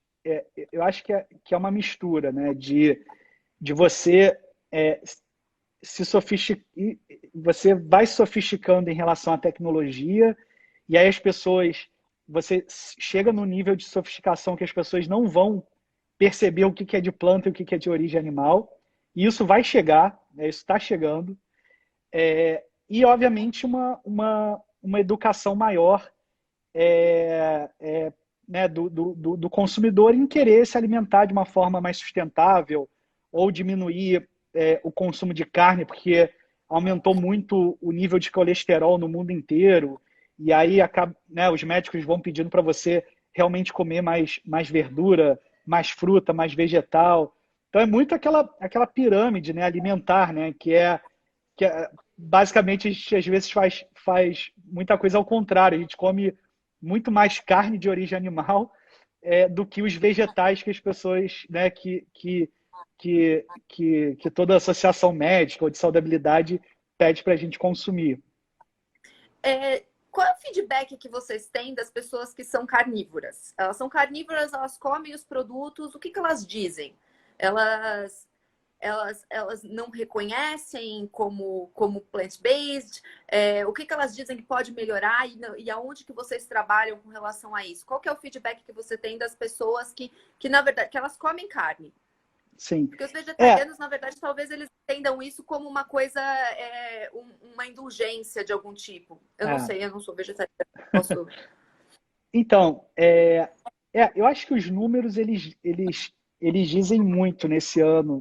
Eu acho que é uma mistura, né? De você se sofisticar. Você vai sofisticando em relação à tecnologia, e aí as pessoas. Você chega no nível de sofisticação que as pessoas não vão perceber o que é de planta e o que é de origem animal. E isso vai chegar, né? Isso está chegando. E, obviamente, uma educação maior né, do consumidor em querer se alimentar de uma forma mais sustentável ou diminuir o consumo de carne, porque aumentou muito o nível de colesterol no mundo inteiro, e aí acaba, né, os médicos vão pedindo para você realmente comer mais verdura, mais fruta, mais vegetal. Então é muito aquela pirâmide, né, alimentar, né, que basicamente a gente às vezes faz muita coisa ao contrário. A gente come muito mais carne de origem animal do que os vegetais que as pessoas, né, que toda a associação médica ou de saudabilidade pede para a gente consumir. Qual é o feedback que vocês têm das pessoas que são carnívoras? Elas são carnívoras, elas comem os produtos, o que elas dizem? Elas não reconhecem como plant-based? O que elas dizem que pode melhorar e aonde que vocês trabalham com relação a isso? Qual que é o feedback que você tem das pessoas que na verdade, que elas comem carne? Sim. Porque os vegetarianos, na verdade, talvez eles entendam isso como uma coisa, uma indulgência de algum tipo. Eu não sei, eu não sou vegetariana. Posso... Então, eu acho que os números, eles dizem muito nesse ano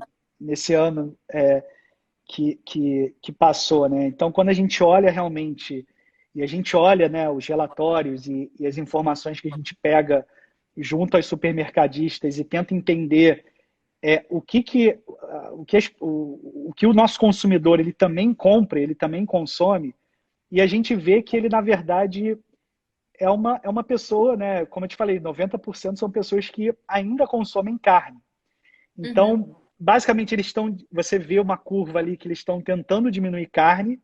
que passou, né? Então, quando a gente olha realmente, e a gente olha, né, os relatórios e as informações que a gente pega junto aos supermercadistas e tenta entender o que o nosso consumidor ele também compra, ele também consome, e a gente vê que ele, na verdade, é uma pessoa, né? Como eu te falei, 90% são pessoas que ainda consomem carne. Então, basicamente, você vê uma curva ali que eles estão tentando diminuir carne,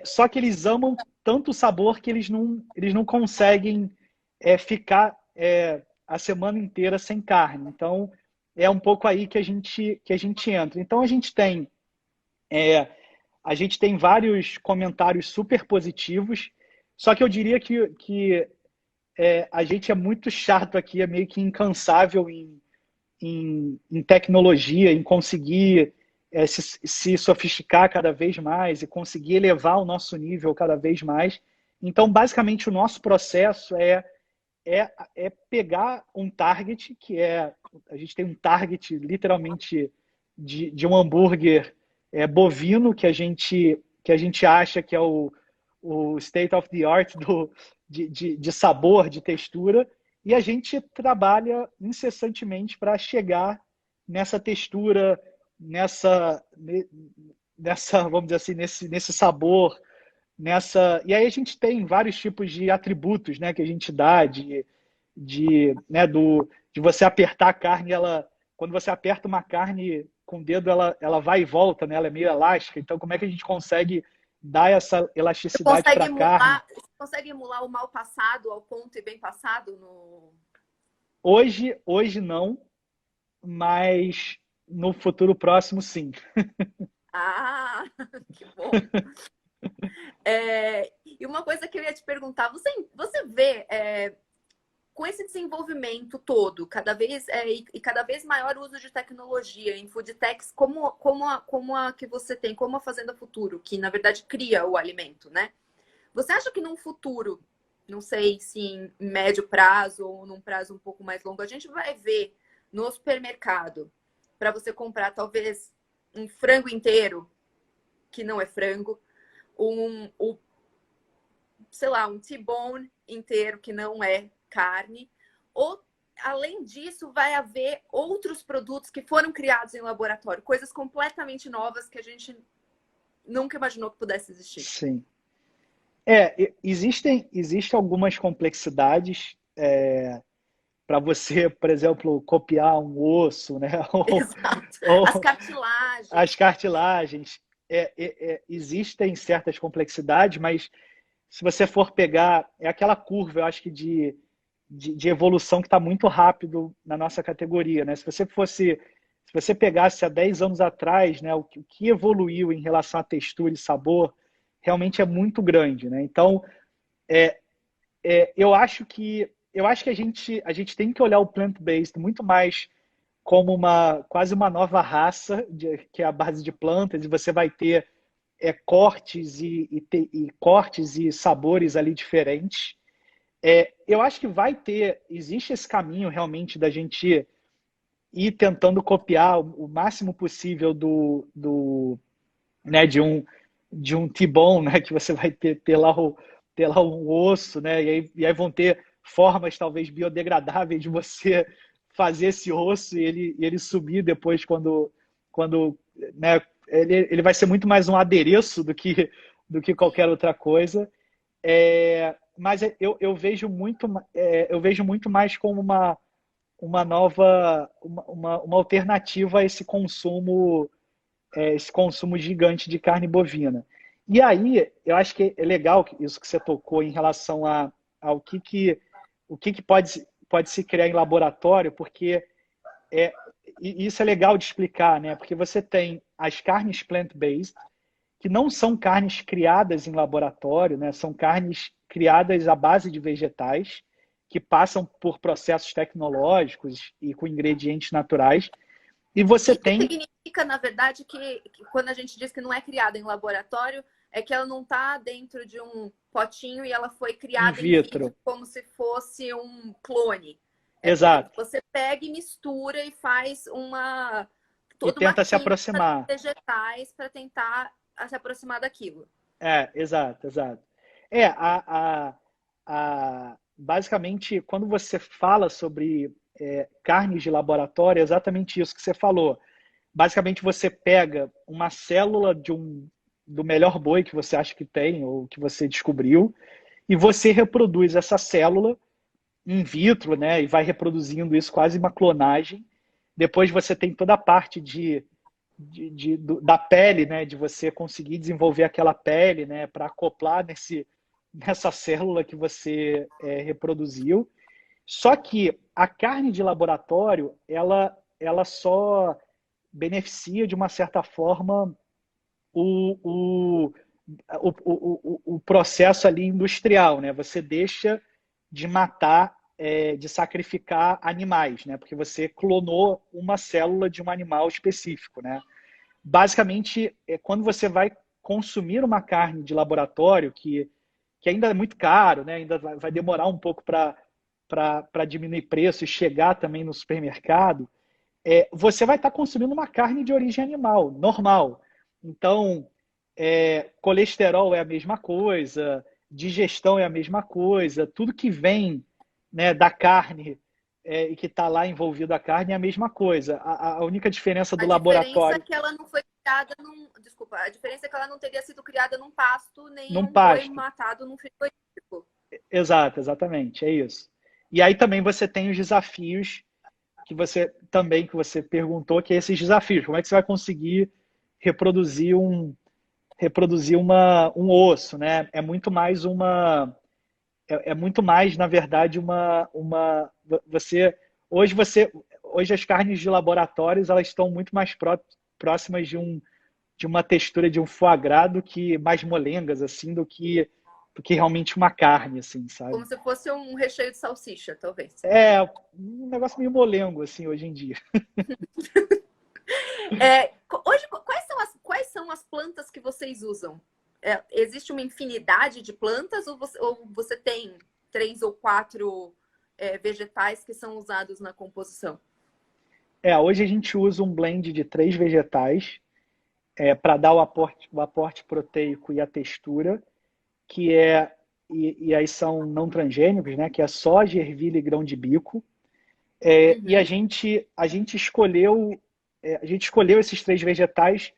só que eles amam tanto o sabor que eles não conseguem ficar a semana inteira sem carne. Então, é um pouco aí que a gente entra. Então, a gente tem vários comentários super positivos, só que eu diria que a gente é muito chato aqui, é meio que incansável em tecnologia, em conseguir se sofisticar cada vez mais e conseguir elevar o nosso nível cada vez mais. Então, basicamente, o nosso processo é pegar um target, a gente tem um target literalmente de um hambúrguer bovino que a gente acha que é o state of the art de sabor, de textura, e a gente trabalha incessantemente para chegar nessa textura, vamos dizer assim, nesse sabor, e aí a gente tem vários tipos de atributos, né, que a gente dá né, de você apertar a carne, quando você aperta uma carne com o dedo, ela vai e volta, né, ela é meio elástica. Então, como é que a gente consegue dar essa elasticidade para a carne? Você consegue emular o mal passado ao ponto e bem passado no... Hoje não, mas no futuro próximo, sim. Ah, que bom! E uma coisa que eu ia te perguntar, você vê com esse desenvolvimento todo, cada vez maior uso de tecnologia em food techs, como a que você tem, como a Fazenda Futuro, que na verdade cria o alimento, né? Você acha que num futuro, não sei se em médio prazo ou num prazo um pouco mais longo, a gente vai ver no supermercado, para você comprar talvez um frango inteiro, que não é frango, sei lá, um T-bone inteiro, que não é carne, ou além disso vai haver outros produtos que foram criados em laboratório, coisas completamente novas que a gente nunca imaginou que pudesse existir. Sim. Existem algumas complexidades para você, por exemplo, copiar um osso, né? Exato. As cartilagens. As cartilagens. Existem certas complexidades, mas se você for pegar, é aquela curva, eu acho que de evolução que está muito rápido na nossa categoria, né? Se você pegasse há 10 anos atrás, né, o que evoluiu em relação à textura e sabor, realmente é muito grande, né? Então, eu acho que a gente tem que olhar o plant-based muito mais como quase uma nova raça, que é a base de plantas, e você vai ter cortes e cortes e sabores ali diferentes. Eu acho que existe esse caminho realmente da gente ir tentando copiar o máximo possível né, de um T-bone, né, que você vai ter lá um osso, né, e aí vão ter formas talvez biodegradáveis de você fazer esse osso e ele subir depois quando né, ele vai ser muito mais um adereço do que qualquer outra coisa. Mas eu vejo muito mais como uma nova, uma alternativa a esse consumo gigante de carne bovina. E aí, eu acho que é legal isso que você tocou em relação ao o que pode se criar em laboratório, porque é, e isso é legal de explicar, né? Porque você tem as carnes plant-based, que não são carnes criadas em laboratório, né? São carnes criadas à base de vegetais, que passam por processos tecnológicos e com ingredientes naturais. E você Isso tem significa, na verdade, que quando a gente diz que não é criada em laboratório, é que ela não está dentro de um potinho e ela foi in criada in vitro. vitro como se fosse um clone. Exato. Você pega e mistura e faz E toda uma tenta se química aproximar. de vegetais para tentar se aproximar daquilo. Exato, exato. Basicamente, quando você fala sobre carnes de laboratório, é exatamente isso que você falou. Basicamente, você pega uma célula do melhor boi que você acha que tem, ou que você descobriu, e você reproduz essa célula in vitro, né? E vai reproduzindo isso, quase uma clonagem. Depois você tem toda a parte da pele, né? De você conseguir desenvolver aquela pele, né? Para acoplar nessa célula que você reproduziu. Só que a carne de laboratório, ela só beneficia, de uma certa forma, o, o, o processo ali industrial, né? Você deixa de matar, de sacrificar animais, né? Porque você clonou uma célula de um animal específico, né? Basicamente, quando você vai consumir uma carne de laboratório, que ainda é muito caro, né? Ainda vai demorar um pouco para diminuir preço e chegar também no supermercado, você vai estar consumindo uma carne de origem animal, normal. Então, colesterol é a mesma coisa, digestão é a mesma coisa, tudo que vem, né, da carne e que está lá envolvido a carne é a mesma coisa. A única diferença do A diferença é laboratório que ela não foi criada Desculpa, a diferença é que ela não teria sido criada num pasto, nem num um boi pasto. matado num frigorífico. Exato, exatamente, é isso. E aí também você tem os desafios que você perguntou, que é esses desafios. Como é que você vai conseguir reproduzir um osso, né? É muito mais, na verdade, você hoje as carnes de laboratórios elas estão muito mais próximas de uma textura de um foie gras do que mais molengas assim do que realmente uma carne assim, sabe? Como se fosse um recheio de salsicha, talvez. É um negócio meio molengo assim hoje em dia. Hoje, quais são as plantas que vocês usam? Existe uma infinidade de plantas ou você tem 3 ou 4 vegetais que são usados na composição? Hoje a gente usa um blend de 3 vegetais para dar o aporte proteico e a textura, que e aí são não transgênicos, né? Que é soja, ervilha e grão de bico. E a gente escolheu esses 3 vegetais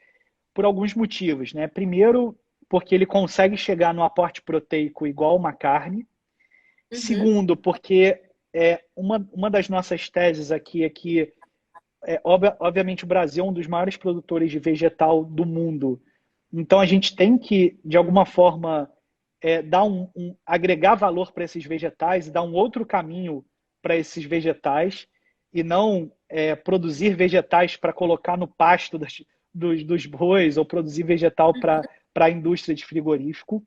por alguns motivos, né? Primeiro, porque ele consegue chegar no aporte proteico igual uma carne. Segundo, porque uma das nossas teses aqui é que, obviamente, o Brasil é um dos maiores produtores de vegetal do mundo. Então, a gente tem que, de alguma forma, dar agregar valor para esses vegetais e dar um outro caminho para esses vegetais e não produzir vegetais para colocar no pasto dos bois ou produzir vegetal para a indústria de frigorífico.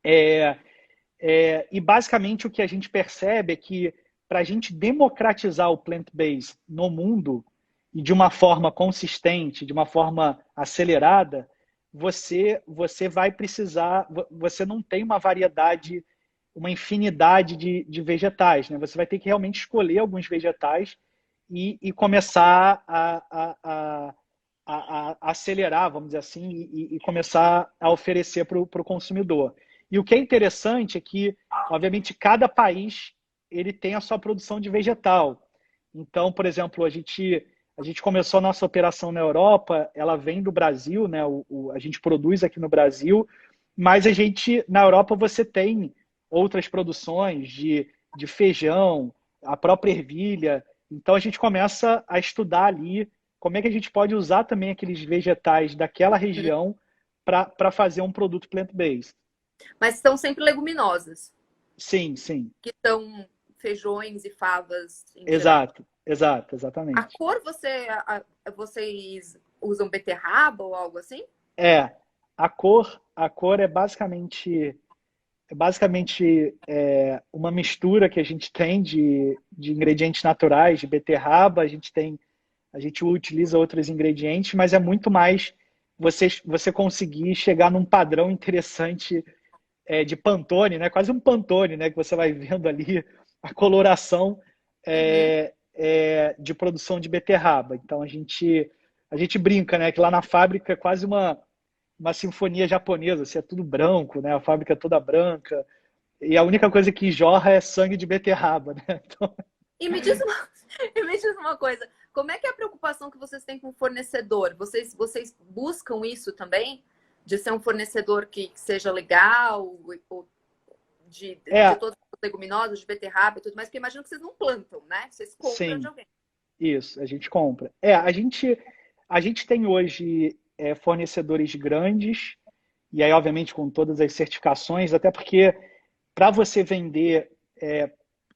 E basicamente o que a gente percebe é que para a gente democratizar o plant-based no mundo e de uma forma consistente, de uma forma acelerada, você vai precisar, você não tem uma variedade uma infinidade de vegetais, né? Você vai ter que realmente escolher alguns vegetais e começar a acelerar, vamos dizer assim, e começar a oferecer para o consumidor. E o que é interessante é que, obviamente, cada país ele tem a sua produção de vegetal. Então, por exemplo, a gente começou a nossa operação na Europa, ela vem do Brasil, né? A gente produz aqui no Brasil, mas na Europa você tem outras produções de feijão, a própria ervilha. Então a gente começa a estudar ali como é que a gente pode usar também aqueles vegetais daquela região para fazer um produto plant-based. Mas são sempre leguminosas, Sim, sim. que são feijões e favas em geral. Exato, exato, A exatamente. cor vocês usam beterraba ou algo assim? É, a cor é basicamente uma mistura que a gente tem de ingredientes naturais, de beterraba, a gente utiliza outros ingredientes, mas é muito mais você conseguir chegar num padrão interessante de Pantone, né? Quase um Pantone, né? Que você vai vendo ali a coloração Uhum. de produção de beterraba. Então a gente brinca, né? Que lá na fábrica é quase uma sinfonia japonesa, assim, é tudo branco, né? A fábrica é toda branca. E a única coisa que jorra é sangue de beterraba, né? Então, E me diz uma, e me diz uma coisa, como é que é a preocupação que vocês têm com o fornecedor? Vocês buscam isso também? De ser um fornecedor que seja legal, ou de é, todas as leguminosas, de beterraba e tudo mais, porque imagino que vocês não plantam, né? Vocês compram de sim, alguém. isso, a gente compra. A gente tem hoje fornecedores grandes, e aí, obviamente, com todas as certificações, até porque para você vender.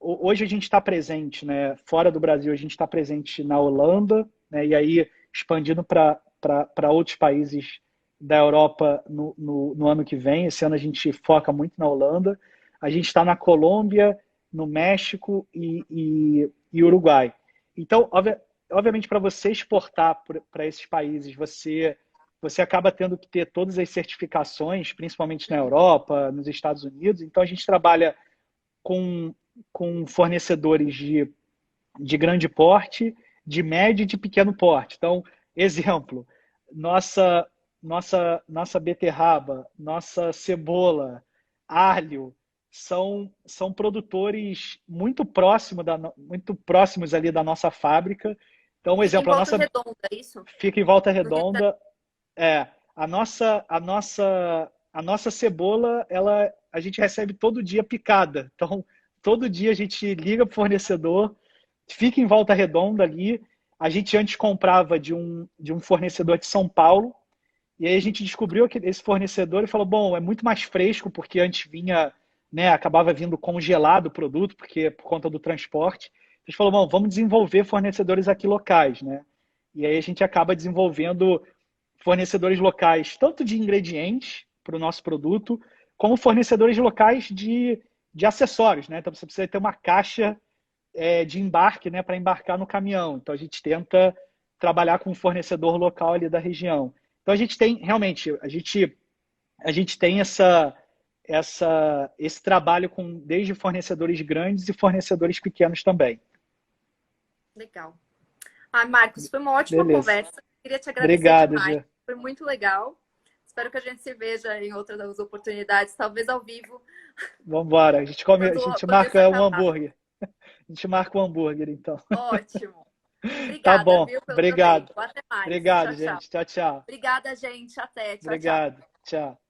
Hoje a gente está presente, né? Fora do Brasil, a gente está presente na Holanda, né? E aí expandindo para outros países da Europa no ano que vem. Esse ano a gente foca muito na Holanda. A gente está na Colômbia, no México e Uruguai. Então, obviamente, para você exportar para esses países, você acaba tendo que ter todas as certificações, principalmente na Europa, nos Estados Unidos. Então, a gente trabalha com, com fornecedores de grande porte, de médio e de pequeno porte. Então, exemplo, nossa, nossa beterraba, nossa cebola, alho, são produtores muito próximos ali da nossa fábrica. Então, um Fica em exemplo, a Volta nossa Redonda, é isso? fica em Volta No Rio de Janeiro. Redonda. A nossa cebola, a gente recebe todo dia picada. Então, todo dia a gente liga para o fornecedor, fica em Volta Redonda ali. A gente antes comprava de um fornecedor de São Paulo, e aí a gente descobriu que esse fornecedor e falou, bom, é muito mais fresco, porque antes vinha, né, acabava vindo congelado o produto, porque por conta do transporte. A gente falou, bom, vamos desenvolver fornecedores aqui locais, né? E aí a gente acaba desenvolvendo fornecedores locais, tanto de ingredientes para o nosso produto, como fornecedores locais de acessórios, né? Então você precisa ter uma caixa de embarque, né, para embarcar no caminhão. Então a gente tenta trabalhar com um fornecedor local ali da região. Então a gente tem, realmente, a gente tem esse trabalho com desde fornecedores grandes e fornecedores pequenos também. Legal. Ah, Marcos, foi uma ótima Beleza. conversa. Queria te agradecer Obrigado, demais. Gê. Foi muito legal. Espero que a gente se veja em outras oportunidades, talvez ao vivo, Vamos embora. A gente quando isso marca um acabar. hambúrguer. A gente marca um hambúrguer, então. Ótimo. Tá Obrigada, bom. viu, pelo teu Obrigado. tempo. Até mais. Obrigado, Tchau, tchau. gente. Tchau, tchau. Obrigada, gente. Até. Tchau, tchau. Obrigado. Tchau.